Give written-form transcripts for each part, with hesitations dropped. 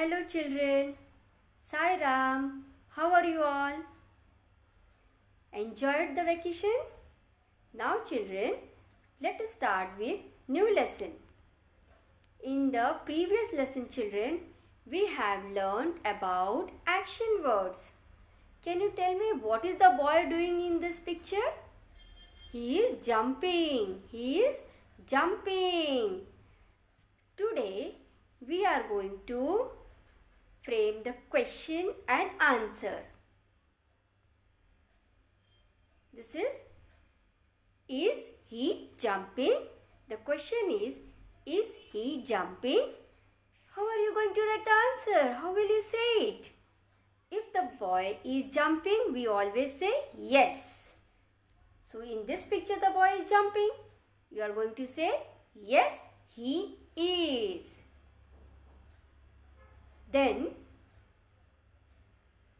Hello children, Sai Ram, how are you all? Enjoyed the vacation? Now children, let us start with new lesson. In the previous lesson children, we have learned about action words. Can you tell me what is the boy doing in this picture? He is jumping. He is jumping. Today we are going to frame the question and answer. This is he jumping? The question is he jumping? How are you going to write the answer? How will you say it? If the boy is jumping, we always say yes. So in this picture the boy is jumping. You are going to say yes, he is. Then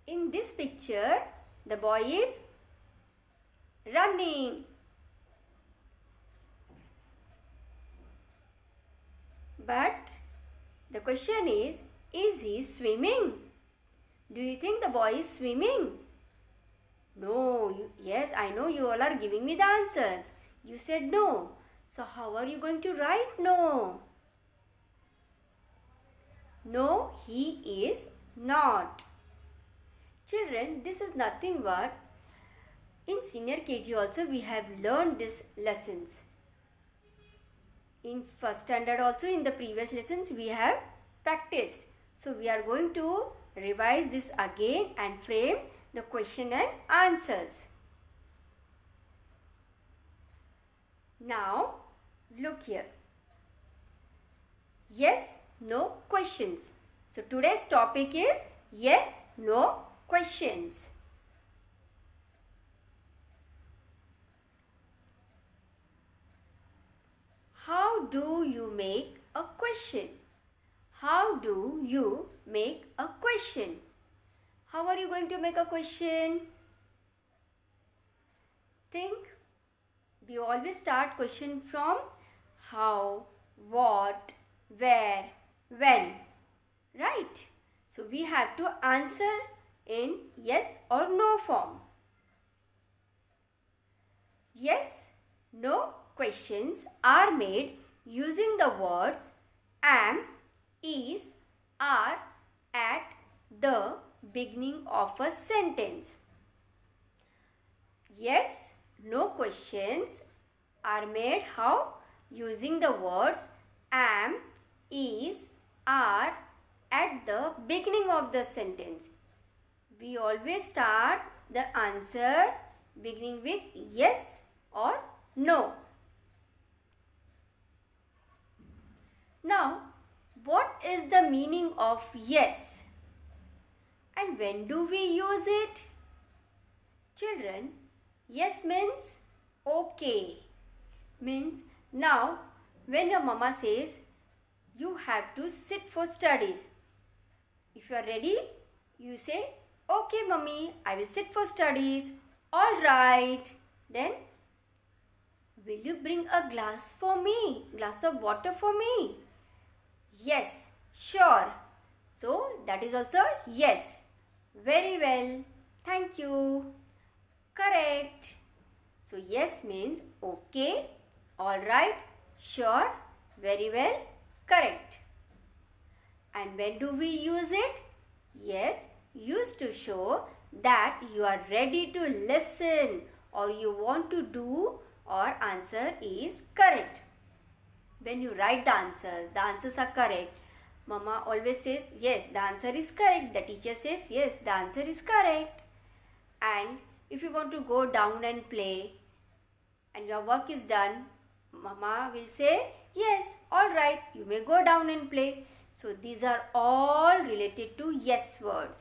in this picture the boy is running. But the question is he swimming? Do you think the boy is swimming? No. Yes, I know you all are giving me the answers. You said no. So how are you going to write no? No, he is not. Children, this is nothing but in senior KG also we have learned these lessons. In first standard also in the previous lessons we have practiced. So we are going to revise this again and frame the question and answers. Now look here. Yes, no questions. So today's topic is yes, no questions. How do you make a question? How do you make a question? How are you going to make a question? Think. We always start question from how, what, where, when. Right? So we have to answer in yes or no form. Yes, no questions are made using the words am, is, are at the beginning of a sentence. Yes, no questions are made how? Using the words am, is, are at the beginning of the sentence. We always start the answer beginning with yes or no. Now, what is the meaning of yes? And when do we use it? Children, yes means okay. Means now when your mama says you have to sit for studies. If you are ready, you say okay mummy, I will sit for studies. Alright. Then will you bring a glass for me? Glass of water for me? Yes, sure. So that is also yes. Very well. Thank you. Correct. So yes means okay, alright, sure, very well, correct. And when do we use it? Yes, used to show that you are ready to listen or you want to do or answer is correct. When you write the answers are correct. Mama always says yes, the answer is correct. The teacher says yes, the answer is correct. And if you want to go down and play and your work is done, Mama will say yes, alright, you may go down and play. So these are all related to yes words.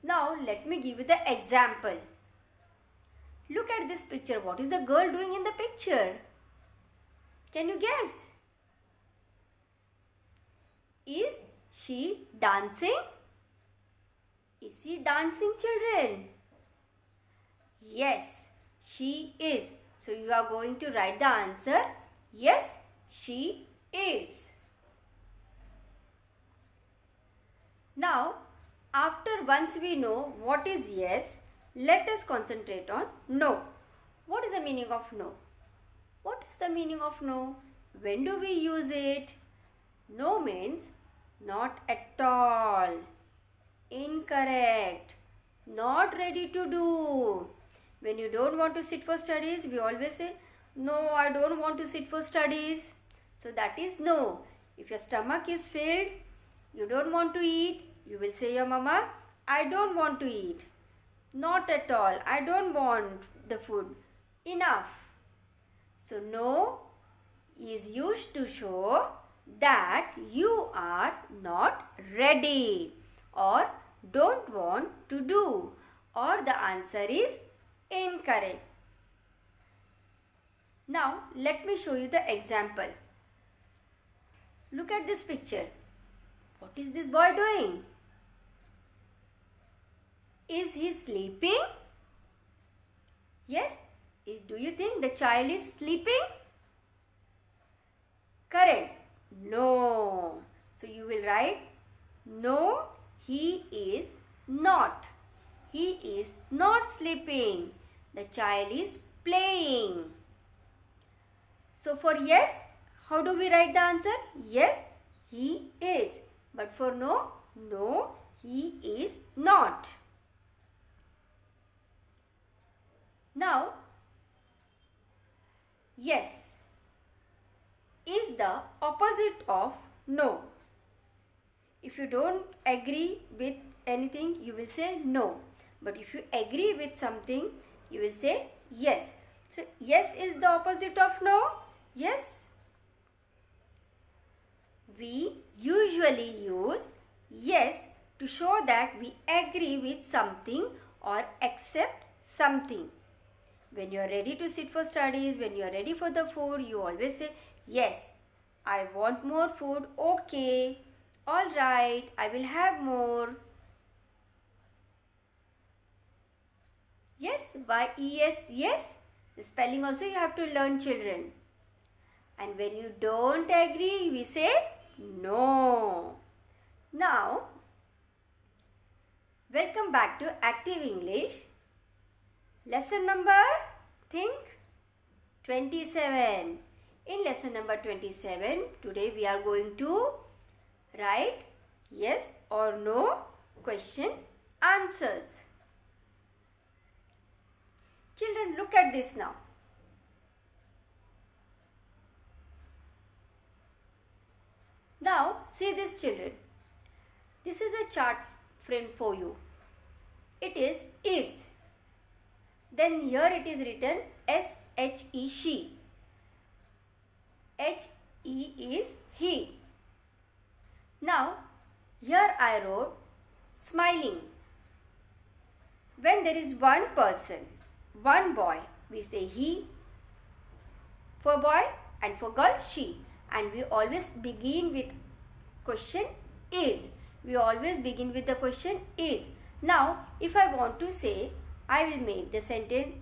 Now let me give you the example. Look at this picture. What is the girl doing in the picture? Can you guess? Is she dancing? Is she dancing, children? Yes, she is. So you are going to write the answer. Yes, she is. Now, after once we know what is yes, let us concentrate on no. What is the meaning of no? What is the meaning of no? When do we use it? No means not at all, incorrect, not ready to do. When you don't want to sit for studies, we always say, no, I don't want to sit for studies. So that is no. If your stomach is filled, you don't want to eat, you will say your mama, I don't want to eat. Not at all, I don't want the food. Enough. So no is used to show that you are not ready or don't want to do, or the answer is incorrect. Now let me show you the example. Look at this picture. What is this boy doing? Is he sleeping? Yes. Do you think the child is sleeping? Correct. No. So you will write, no, he is not. He is not sleeping. The child is playing. So for yes, how do we write the answer? Yes, he is. But for no, no, he is not. Now, yes is the opposite of no. If you don't agree with anything, you will say no. But if you agree with something, you will say yes. So, yes is the opposite of no. Yes. We usually use yes to show that we agree with something or accept something. When you are ready to sit for studies, when you are ready for the food, you always say, yes, I want more food. Okay, all right, I will have more. Yes, Y-E-S, yes. The spelling also you have to learn, children. And when you don't agree, we say no. Now, welcome back to Active English. Lesson number, think, 27. In lesson number 27, today we are going to write yes or no question answers. Children, look at this now. Now, see this, children. This is a chart frame for you. It is. Then here it is written S-H-E, she. H-E is he. Now, here I wrote smiling. When there is one person, one boy, we say he. For boy and for girl, she. And we always begin with question is. We always begin with the question is. Now, if I want to say, I will make the sentence,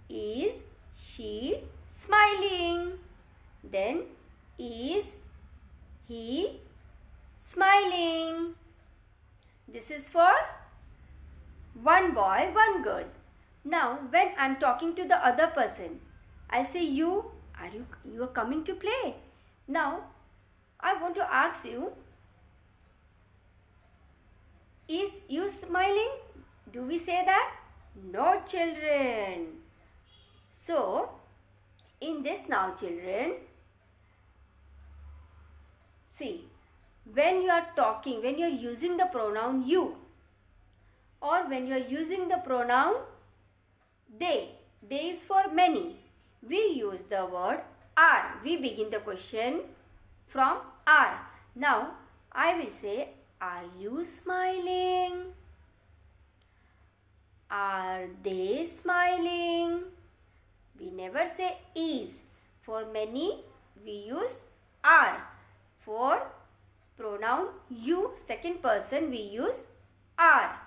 is she smiling? Then, is he smiling? This is for one boy, one girl. Now, when I am talking to the other person, I'll say, you are coming to play. Now, I want to ask you, is you smiling? Do we say that? No, children. So, in this now, children, see, when you are talking, when you are using the pronoun you, or when you are using the pronoun they is for many, we use the word are. We begin the question from are. Now, I will say, are you smiling? Are they smiling? We never say is. For many, we use are. For pronoun you, second person, we use are.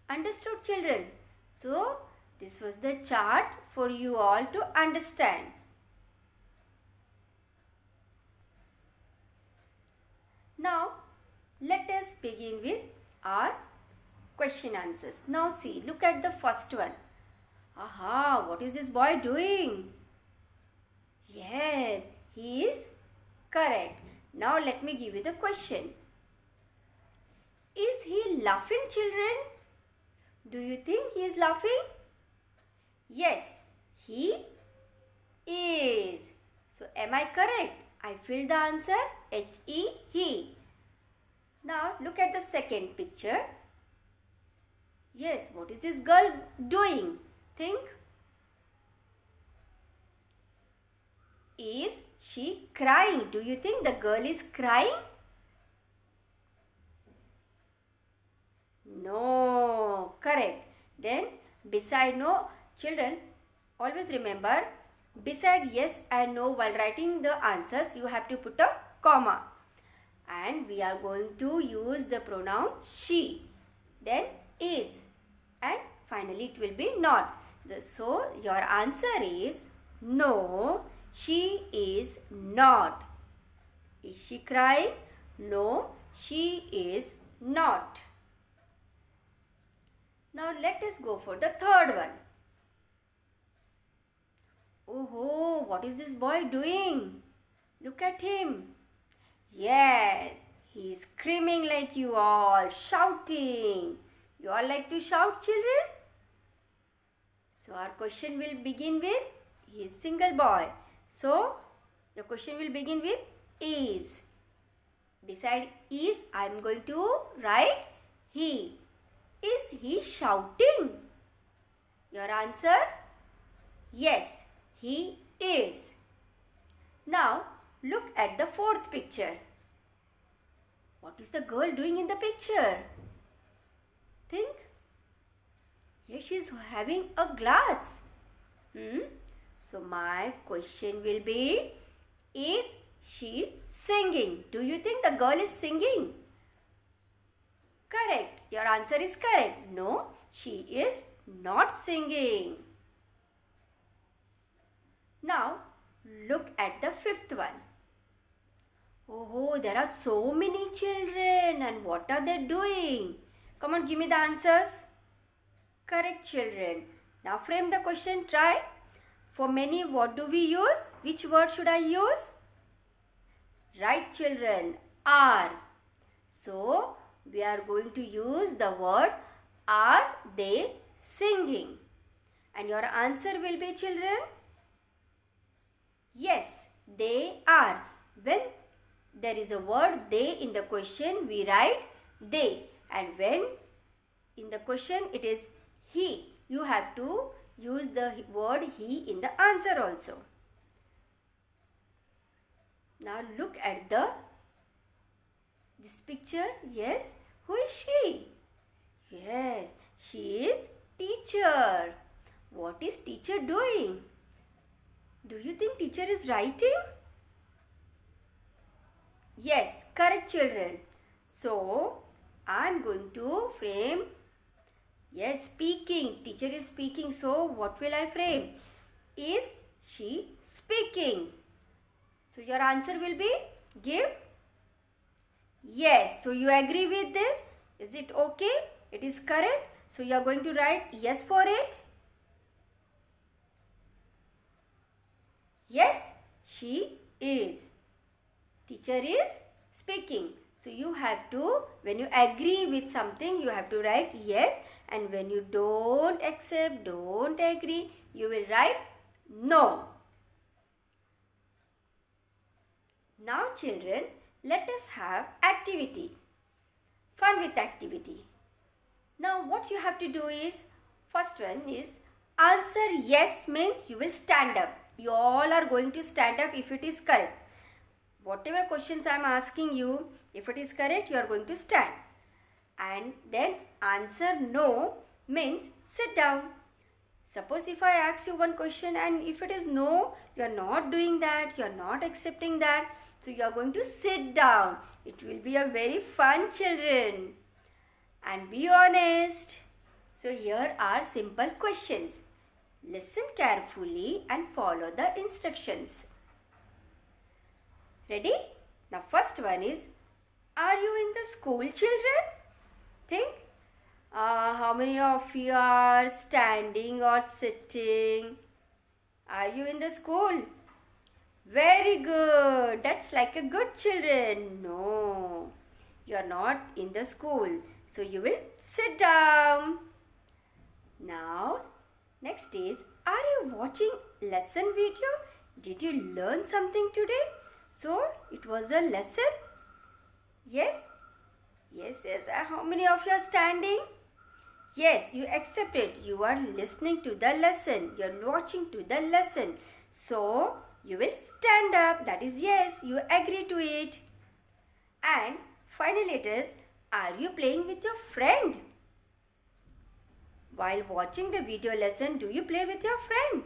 Understood, children? So, this was the chart for you all to understand. Now, let us begin with our question answers. Now see, look at the first one. Aha, what is this boy doing? Yes, he is correct. Now let me give you the question. Is he laughing, children? Do you think he is laughing? Yes, he is. So am I correct? I filled the answer H-E, he. Now look at the second picture. Yes, what is this girl doing? Think. Is she crying? Do you think the girl is crying? No, correct. Then beside no, children, always remember, beside yes and no while writing the answers, you have to put a comma. And we are going to use the pronoun she, then is, and finally it will be not. So your answer is no, she is not. Is she crying? No, she is not. Now let us go for the third one. Oh, what is this boy doing? Look at him. Yes, he is screaming like you all, shouting. You all like to shout, children? So our question will begin with, he is single boy. So the question will begin with is. Beside is, I am going to write he. Is he shouting? Your answer? Yes, he is. Now look at the fourth picture. What is the girl doing in the picture? Think. Yes, she is having a glass. So my question will be, is she singing? Do you think the girl is singing? Correct. Your answer is correct. No, she is not singing. Now look at the fifth one. Oh, there are so many children, and what are they doing? Come on, give me the answers. Correct, children. Now frame the question, try. For many, what do we use? Which word should I use? Right, children, are. So we are going to use the word are they singing? And your answer will be, children, yes, they are. When there is a word they in the question, we write they. And when in the question it is he, you have to use the word he in the answer also. Now look at this picture. Yes, who is she? Yes, she is teacher. What is teacher doing? Do you think teacher is writing? Yes, correct, children. So I am going to frame, yes, speaking. Teacher is speaking. So what will I frame? Is she speaking? So your answer will be give yes. So you agree with this? Is it okay? It is correct. So you are going to write yes for it. Yes, she is. Teacher is speaking. So you have to, when you agree with something, you have to write yes. And when you don't accept, don't agree, you will write no. Now children, let us have activity. Fun with activity. Now what you have to do is, first one is answer yes means you will stand up. You all are going to stand up if it is correct. Whatever questions I am asking you, if it is correct, you are going to stand. And then answer no means sit down. Suppose if I ask you one question and if it is no, you are not doing that, you are not accepting that. So you are going to sit down. It will be a very fun, children. And be honest. So here are simple questions. Listen carefully and follow the instructions. Ready? Now first one is, Are you in the school, children? Think. How many of you are standing or sitting? Are you in the school? Very good. That's like a good children. No, you are not in the school. So you will sit down. Now, next is, are you watching lesson video? Did you learn something today? So it was a lesson? Yes? Yes. How many of you are standing? Yes, you accept it. You are listening to the lesson. You are watching to the lesson. So, you will stand up. That is yes, you agree to it. And finally it is, are you playing with your friend? While watching the video lesson, do you play with your friend?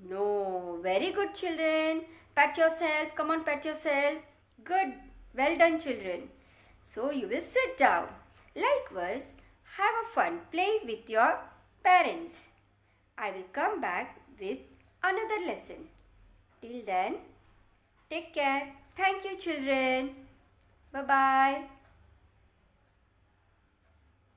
No. Very good, children. Pat yourself. Come on, pat yourself. Good. Well done, children. So, you will sit down. Likewise, have a fun. Play with your parents. I will come back with another lesson. Till then, take care. Thank you, children. Bye-bye.